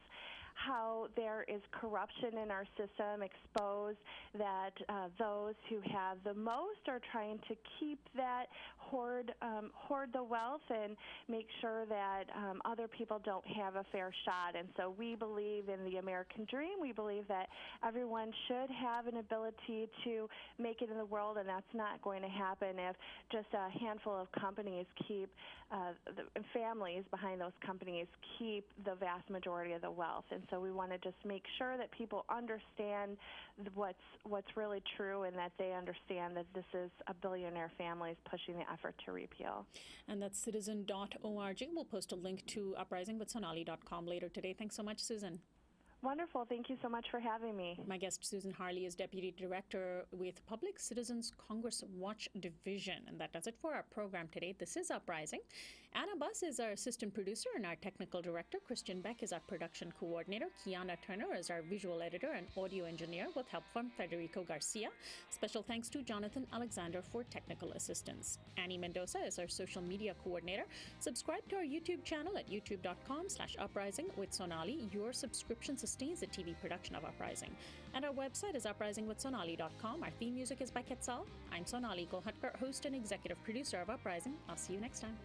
[SPEAKER 5] how there is corruption in our system, expose that those who have the most are trying to keep that, hoard the wealth, and make sure that other people don't have a fair shot. And so we believe in the American dream. We believe that everyone should have an ability to make it in the world, and that's not going to happen if just a handful of companies keep, the families behind those companies keep the vast majority of the wealth. And so we want to just make sure that people understand what's really true, and that they understand that this is a billionaire families pushing the effort to repeal.
[SPEAKER 1] And that's citizen.org. We'll post a link to uprisingwithsonali.com later today. Thanks so much, Susan.
[SPEAKER 5] Wonderful. Thank you so much for having me.
[SPEAKER 1] My guest, Susan Harley, is Deputy Director with Public Citizens Congress Watch Division. And that does it for our program today. This is Uprising. Anna Buss is our assistant producer, and our technical director. Christian Beck is our production coordinator. Kiana Turner is our visual editor and audio engineer, with help from Federico Garcia. Special thanks to Jonathan Alexander for technical assistance. Annie Mendoza is our social media coordinator. Subscribe to our YouTube channel at youtube.com/uprising with Sonali. Your subscription sustains the TV production of Uprising. And our website is uprisingwithsonali.com. Our theme music is by Quetzal. I'm Sonali Golhatkar, host and executive producer of Uprising. I'll see you next time.